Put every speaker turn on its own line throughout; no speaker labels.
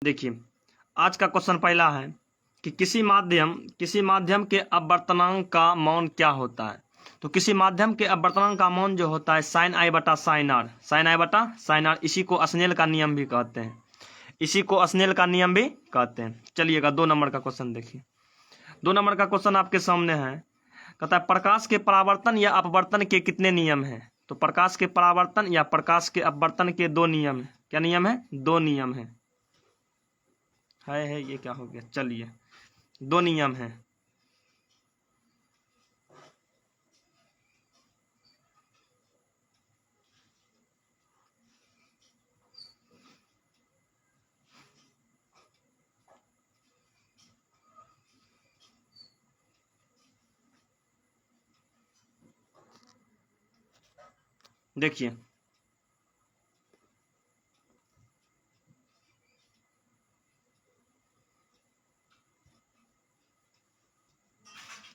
देखिए आज का क्वेश्चन पहला है कि किसी माध्यम के अपवर्तनांक का मौन क्या होता है। तो किसी माध्यम के अपवर्तनांक का मौन जो होता है साइन आई बटा साइन आर, साइन आई बटा साइन आर। इसी को स्नेल का नियम भी कहते हैं, इसी को स्नेल का नियम भी कहते हैं। चलिएगा 2 नंबर का क्वेश्चन देखिए। 2 नंबर का क्वेश्चन आपके सामने है, कहता है प्रकाश के परावर्तन या अपवर्तन के कितने नियम हैं। तो प्रकाश के परावर्तन या प्रकाश के अपवर्तन के 2 नियम है। क्या नियम है? 2 नियम है। ये क्या हो गया? चलिए 2 नियम है। देखिए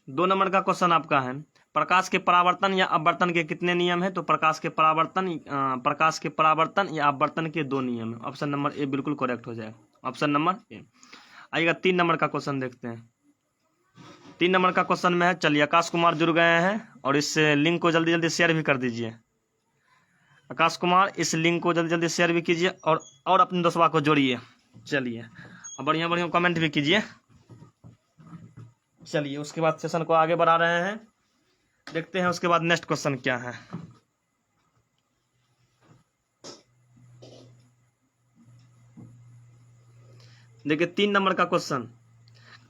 दो नंबर का क्वेश्चन आपका है, प्रकाश के परावर्तन या अपवर्तन के कितने नियम है। तो प्रकाश के परावर्तन या अपवर्तन के 2 नियम है। ऑप्शन नंबर ए बिल्कुल करेक्ट हो जाएगा, ऑप्शन नंबर ए। आइएगा 3 नंबर का क्वेश्चन देखते हैं। 3 नंबर का क्वेश्चन में है, चलिए आकाश कुमार जुड़ गए हैं और इस लिंक को जल्दी जल्दी शेयर भी कर दीजिए। आकाश कुमार इस लिंक को जल्दी जल्दी शेयर भी कीजिए और अपने दोस्तों को जोड़िए। चलिए बढ़िया बढ़िया कमेंट भी कीजिए। चलिए उसके बाद सेशन को आगे बढ़ा रहे हैं, देखते हैं उसके बाद नेक्स्ट क्वेश्चन क्या है। देखिए 3 नंबर का क्वेश्चन,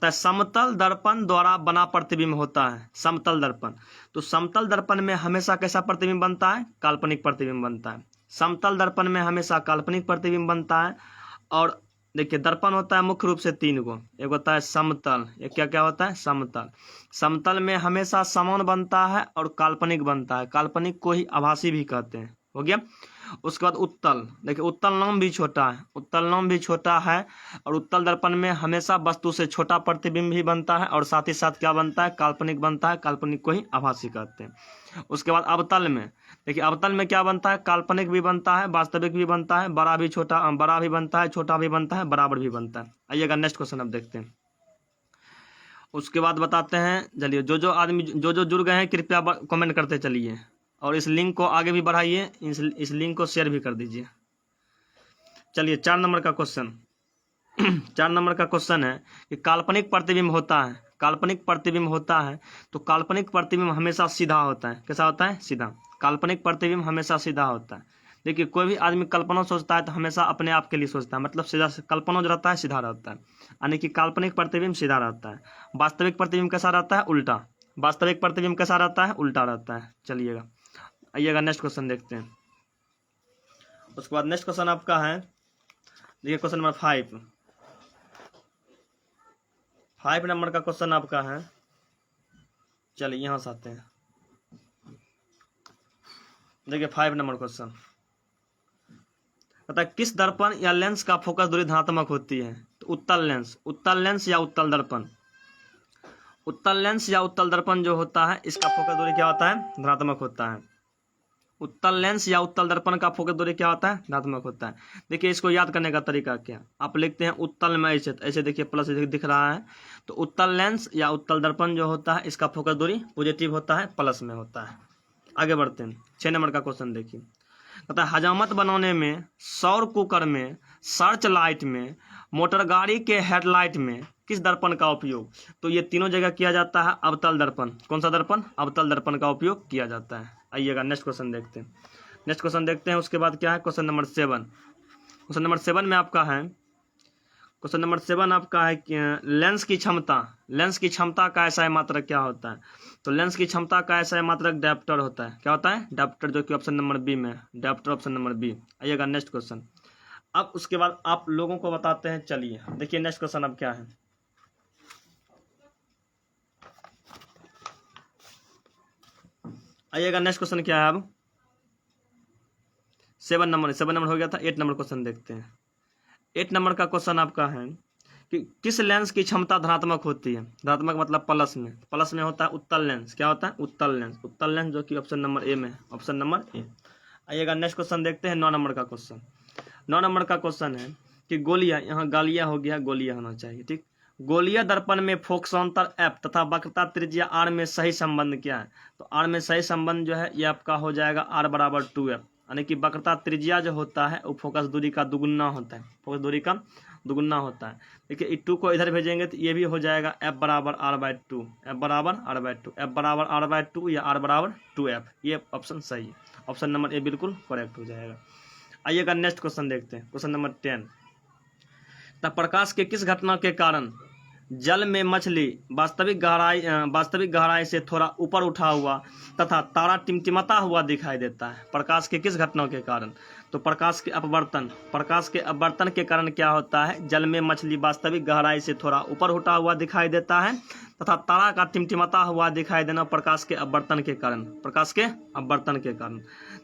समतल दर्पण द्वारा बना प्रतिबिंब होता है। समतल दर्पण, तो समतल दर्पण में हमेशा कैसा प्रतिबिंब बनता है? काल्पनिक प्रतिबिंब बनता है। समतल दर्पण में हमेशा काल्पनिक प्रतिबिंब बनता है। और देखिए दर्पण होता है मुख्य रूप से 3 गो। एक होता है समतल, एक क्या क्या होता है? समतल। समतल में हमेशा समान बनता है और काल्पनिक बनता है। काल्पनिक को ही आभासी भी कहते हैं। हो गया। उसके बाद उत्तल, देखिए उत्तल नाम भी छोटा है, उत्तल नाम भी छोटा है। और उत्तल दर्पण में हमेशा वस्तु से छोटा प्रतिबिंब भी बनता है और साथ ही साथ क्या बनता है? काल्पनिक बनता है। काल्पनिक को ही आभासी कहते हैं। उसके बाद अवतल में, देखिए अवतल में क्या बनता है? काल्पनिक भी बनता है, वास्तविक भी बनता है, बड़ा भी बनता है, छोटा भी बनता है, बराबर भी बनता है। आइएगा नेक्स्ट क्वेश्चन अब देखते हैं। उसके बाद बताते हैं, चलिए जो आदमी जो जुड़ गए हैं कृपया कमेंट करते चलिए और इस लिंक को आगे भी बढ़ाइए, इस लिंक को शेयर भी कर दीजिए। चलिए 4 नंबर का क्वेश्चन 4 नंबर का क्वेश्चन है कि काल्पनिक प्रतिबिंब होता है। काल्पनिक प्रतिबिंब होता है तो काल्पनिक प्रतिबिंब हमेशा सीधा होता है। कैसा होता है? सीधा। काल्पनिक प्रतिबिंब हमेशा सीधा होता है। देखिए कोई भी आदमी कल्पना सोचता है तो हमेशा अपने आप के लिए सोचता है, मतलब सीधा। कल्पना जो रहता है सीधा रहता है, यानी कि काल्पनिक प्रतिबिंब सीधा रहता है। वास्तविक प्रतिबिंब कैसा रहता है? उल्टा। वास्तविक प्रतिबिंब कैसा रहता है? उल्टा रहता है। चलिएगा आइएगा नेक्स्ट क्वेश्चन देखते हैं। उसके बाद नेक्स्ट क्वेश्चन आपका है, देखिए क्वेश्चन नंबर 5 नंबर का क्वेश्चन आपका है। चलिए यहां से आते हैं। देखिए 5 नंबर क्वेश्चन कहता है किस दर्पण या लेंस का फोकस दूरी धनात्मक होती है। तो उत्तल लेंस या उत्तल दर्पण। उत्तल लेंस या उत्तल दर्पण जो होता है इसका फोकस दूरी क्या होता है? धनात्मक होता है। उत्तल लेंस या उत्तल दर्पण का फोकस दूरी क्या होता है? धनात्मक होता है। देखिए इसको याद करने का तरीका क्या, आप लिखते हैं उत्तल में ऐसे देखिए प्लस दिख रहा है। तो उत्तल लेंस या उत्तल दर्पण जो होता है इसका फोकस दूरी पॉजिटिव होता है, प्लस में होता है। आगे बढ़ते हैं 6 नंबर का क्वेश्चन देखिए। कहता है हजामत बनाने में, सौर कुकर में, सर्च लाइट में, मोटर गाड़ी के हेडलाइट में किस दर्पण का उपयोग। तो ये तीनों जगह किया जाता है अवतल दर्पण। कौन सा दर्पण? अवतल दर्पण का उपयोग किया जाता है। आइएगा नेक्स्ट क्वेश्चन देखते हैं। नेक्स्ट क्वेश्चन देखते हैं। उसके बाद क्या है? Question number 7। क्वेश्चन नंबर 7 में आपका है, क्वेश्चन नंबर 7 आपका है कि लेंस की क्षमता का ऐसा मात्रक क्या होता है। तो लेंस की क्षमता का ऐसा मात्रक डायप्टर होता है। क्या होता है? डायप्टर, जो कि ऑप्शन नंबर बी में, डायप्टर ऑप्शन नंबर बी। आइएगा नेक्स्ट क्वेश्चन। अब उसके बाद आप लोगों को बताते हैं। चलिए देखिए नेक्स्ट क्वेश्चन अब क्या है। आइएगा नेक्स्ट क्वेश्चन क्या है। अब 7 नंबर हो गया था। 8 नंबर क्वेश्चन देखते हैं। 8 नंबर का क्वेश्चन आपका है कि किस लेंस की क्षमता धनात्मक होती है। धनात्मक मतलब प्लस में होता है उत्तल लेंस। क्या होता है? उत्तल लेंस जो कि ऑप्शन नंबर ए में, ऑप्शन नंबर ए। आइएगा नेक्स्ट क्वेश्चन देखते हैं। 9 नंबर का क्वेश्चन। 9 नंबर का क्वेश्चन है कि गोलियां, यहाँ गालियां हो गया, गोलियां होना चाहिए, ठीक। गोलीय दर्पण में फोकसांतर एफ तथा वक्रता त्रिज्या आर में सही संबंध क्या है? तो आर में सही संबंध जो है ये आपका हो जाएगा आर बराबर 2f, यानी कि वक्रता त्रिज्या जो होता है वो फोकस दूरी का दुगुना होता है, फोकस दूरी का दुगुना होता है। देखिए इस 2 को इधर भेजेंगे तो ये भी हो जाएगा f बराबर r/2, f बराबर r/2, f बराबर r/2 या r बराबर 2f। ये ऑप्शन सही है, ऑप्शन नंबर ए बिल्कुल करेक्ट हो जाएगा। आइएगा नेक्स्ट क्वेश्चन देखते हैं, क्वेश्चन नंबर 10। तब प्रकाश के किस घटना के कारण जल में मछली वास्तविक गहराई से थोड़ा ऊपर उठा हुआ तथा तारा टिमटिमाता हुआ दिखाई देता है? प्रकाश के किस घटना के कारण? तो प्रकाश के अपवर्तन के कारण क्या होता है? जल में मछली वास्तविक गहराई से थोड़ा ऊपर उठा हुआ दिखाई देता है तथा तारा का टिमटिमाता हुआ दिखाई देना प्रकाश के अपवर्तन के कारण, प्रकाश के अपवर्तन के कारण।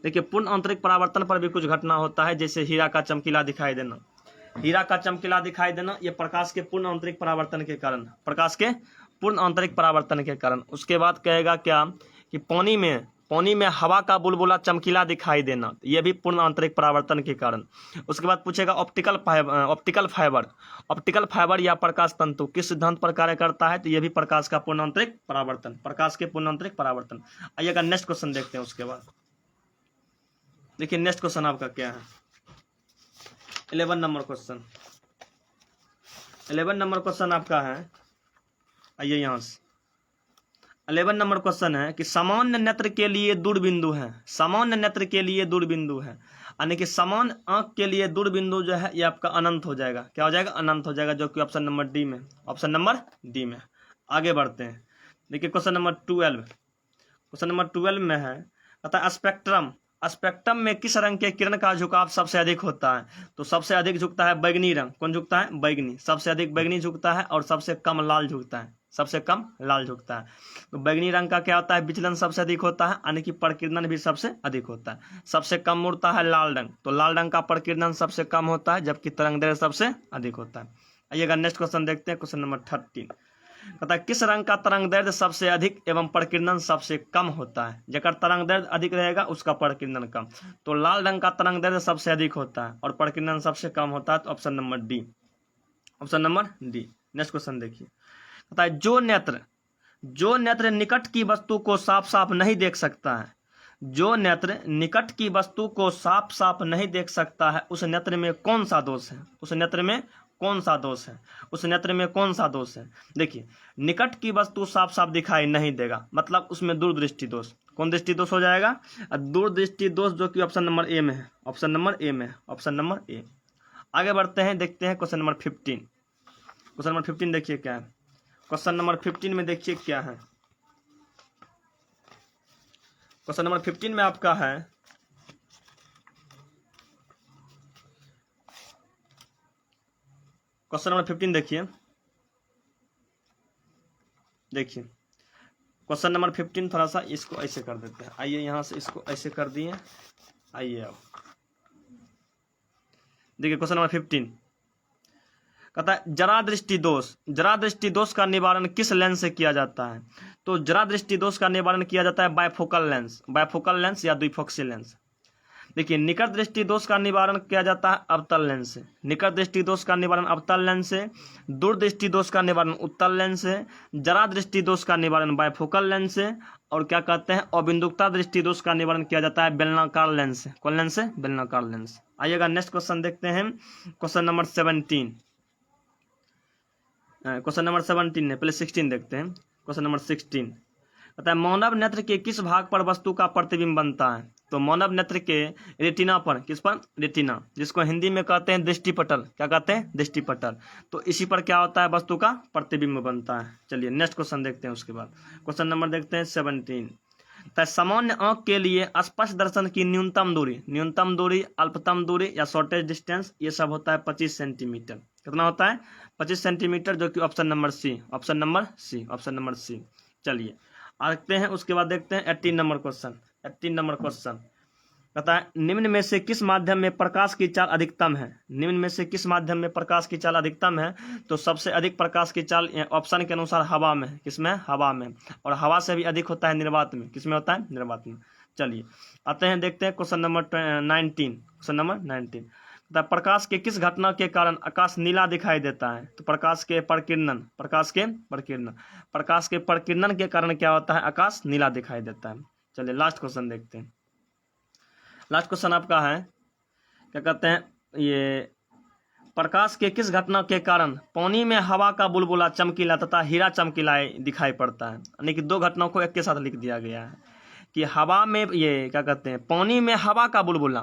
देखिए पूर्ण आंतरिक परावर्तन पर भी कुछ घटना होता है, जैसे हीरा का चमकीला दिखाई देना, हीरा का चमकीला दिखाई देना ये प्रकाश के पूर्ण आंतरिक परावर्तन के कारण, प्रकाश के पूर्ण आंतरिक परावर्तन के कारण। उसके बाद कहेगा क्या कि पानी में हवा का बुलबुला चमकीला दिखाई देना, ये भी पूर्ण आंतरिक परावर्तन के कारण। उसके बाद पूछेगा ऑप्टिकल फाइबर या प्रकाश तंतु किस सिद्धांत पर कार्य करता है? तो ये भी प्रकाश का पूर्ण आंतरिक परावर्तन, प्रकाश के पूर्ण आंतरिक परावर्तन। आइएगा नेक्स्ट क्वेश्चन देखते हैं। उसके बाद देखिए नेक्स्ट क्वेश्चन आपका क्या है, 11 नंबर क्वेश्चन। 11 नंबर क्वेश्चन आपका है, आइए यहाँ से 11 नंबर क्वेश्चन है कि सामान्य नेत्र के लिए दूरबिंदु है, सामान्य नेत्र के लिए दूरबिंदु है, यानी कि समान आंख के लिए दूरबिंदु जो है ये आपका अनंत हो जाएगा। क्या हो जाएगा? अनंत हो जाएगा, जो कि ऑप्शन नंबर डी में, ऑप्शन नंबर डी में। आगे बढ़ते हैं, देखिए क्वेश्चन नंबर 12, क्वेश्चन नंबर 12 में है अतः स्पेक्ट्रम में किस रंग के किरण का झुकाव सबसे अधिक होता है? तो सबसे अधिक झुकता है बैगनी रंग। कौन झुकता है? बैगनी। सबसे अधिक बैगनी झुकता है और सबसे कम लाल झुकता है, सबसे कम लाल झुकता है। तो बैगनी रंग का क्या होता है? विचलन सबसे अधिक होता है, यानी कि प्रकीर्णन भी सबसे अधिक होता है। सबसे कम मुड़ता है लाल रंग, तो लाल रंग का प्रकीर्णन सबसे कम होता है, जबकि तरंग दैर्ध्य सबसे अधिक होता है। आइएगा नेक्स्ट क्वेश्चन देखते हैं, क्वेश्चन नंबर 13। कहता है किस रंग का तरंग दैर्ध्य सबसे अधिक एवं प्रकीर्णन सबसे कम होता है? जेकर तरंग दैर्ध्य अधिक रहेगा उसका प्रकीर्णन कम। तो लाल रंग का तरंग दैर्ध्य सबसे अधिक होता है और प्रकीर्णन सबसे कम होता है, तो option number D, option number D. Next question देखिए, कहता है जो नेत्र निकट की वस्तु को साफ साफ नहीं देख सकता है, जो नेत्र निकट की वस्तु को साफ साफ नहीं देख सकता है उस नेत्र में कौन सा दोष है? उस नेत्र में कौन सा दोष है? उस नेत्र में कौन सा दोष है? देखिए निकट की वस्तु साफ साफ दिखाई नहीं देगा, मतलब उसमें दूरदृष्टि दोष। कौन दृष्टि दोष हो जाएगा? दूरदृष्टि दोष, जो कि ऑप्शन नंबर ए में है, ऑप्शन नंबर ए में है, ऑप्शन नंबर ए। आगे बढ़ते हैं, देखते हैं क्वेश्चन नंबर 15। क्वेश्चन नंबर 15 देखिए क्या है, क्वेश्चन नंबर 15 में देखिए क्या है। क्वेश्चन नंबर 15 में आपका है क्वेश्चन नंबर 15 देखिए क्वेश्चन नंबर 15 थोड़ा सा इसको ऐसे कर देते हैं। आइए यहाँ से इसको ऐसे कर दिए। आइए अब देखिए क्वेश्चन नंबर 15 कहता है जरा दृष्टि दोष का निवारण किस लेंस से किया जाता है? तो जरा दृष्टि दोष का निवारण किया जाता है बायफोकल लेंस या द्विफोक्सी लेंस। देखिए निकट दृष्टि दोष का निवारण किया जाता है अवतल लेंस से, निकट दृष्टि दोष का निवारण अवतल लेंस से, दूर दृष्टि दोष का निवारण उत्तल लेंस से, जरा दृष्टि दोष का निवारण बायफोकल लेंस से, और क्या कहते हैं अबिंदुकता दृष्टि दोष का निवारण किया जाता है बेलनाकार लेंस से। कौन लेंस से? बेलनाकार लेंस। आइएगा नेक्स्ट क्वेश्चन देखते हैं, क्वेश्चन नंबर 17। क्वेश्चन नंबर 17 है, पहले 16 देखते हैं। क्वेश्चन नंबर 16 कहता है मानव नेत्र के किस भाग पर वस्तु का प्रतिबिंब बनता है? तो मानव नेत्र के रेटिना पर, किस पर? रेटिना, जिसको हिंदी में कहते हैं दृष्टिपटल। क्या कहते हैं? दृष्टिपटल। तो इसी पर क्या होता है? वस्तु का प्रतिबिंब बनता है। चलिए नेक्स्ट क्वेश्चन देखते हैं। उसके बाद क्वेश्चन नंबर देखते हैं 17। तो सामान्य आंख के लिए स्पष्ट दर्शन की न्यूनतम दूरी, अल्पतम दूरी या शॉर्टेज डिस्टेंस, ये सब होता है 25 सेंटीमीटर। कितना होता है? 25 सेंटीमीटर, जो कि option number C, option number C, option number C. चलिए आते हैं, उसके बाद देखते हैं 18 नंबर क्वेश्चन। 18 नंबर क्वेश्चन कहता है निम्न में से किस माध्यम में प्रकाश की चाल अधिकतम है? निम्न में से किस माध्यम में प्रकाश की चाल अधिकतम है? तो सबसे अधिक प्रकाश की चाल ऑप्शन के अनुसार हवा में है। किसमें? हवा में। और हवा से भी अधिक होता है निर्वात में। किसमें होता है? निर्वात में। चलिए आते हैं, देखते हैं क्वेश्चन नंबर 19। क्वेश्चन नंबर 19 तथा प्रकाश के किस घटना के कारण आकाश नीला दिखाई देता है? तो प्रकाश के प्रकीर्णन, प्रकाश के प्रकीर्णन, प्रकाश के प्रकीर्णन के कारण क्या होता है? आकाश नीला दिखाई देता है। चलिए लास्ट क्वेश्चन देखते हैं। लास्ट क्वेश्चन आपका है, क्या कहते हैं, ये प्रकाश के किस घटना के कारण पानी में हवा का बुलबुला चमकीला तथा हीरा चमकीला दिखाई पड़ता है? यानी कि दो घटनाओं को एक के साथ लिख दिया गया है कि हवा में, ये क्या कहते हैं, पानी में हवा का बुलबुला,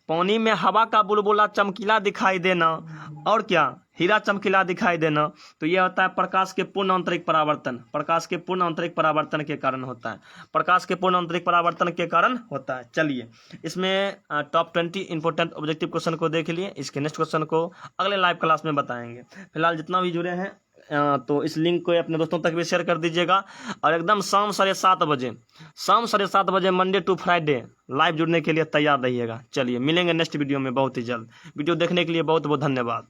पानी में हवा का बुलबुला चमकीला दिखाई देना और क्या, हीरा चमकीला दिखाई देना। तो यह होता है प्रकाश के पूर्ण आंतरिक परावर्तन, प्रकाश के पूर्ण आंतरिक परावर्तन के कारण होता है, प्रकाश के पूर्ण आंतरिक परावर्तन के कारण होता है। चलिए इसमें टॉप 20 इंपॉर्टेंट ऑब्जेक्टिव क्वेश्चन को देख लिए, इसके नेक्स्ट क्वेश्चन को अगले लाइव क्लास में बताएंगे। फिलहाल जितना भी जुड़े हैं तो इस लिंक को अपने दोस्तों तक भी शेयर कर दीजिएगा और एकदम शाम 7:30 बजे मंडे टू फ्राइडे लाइव जुड़ने के लिए तैयार रहिएगा। चलिए मिलेंगे नेक्स्ट वीडियो में बहुत ही जल्द। वीडियो देखने के लिए बहुत बहुत धन्यवाद।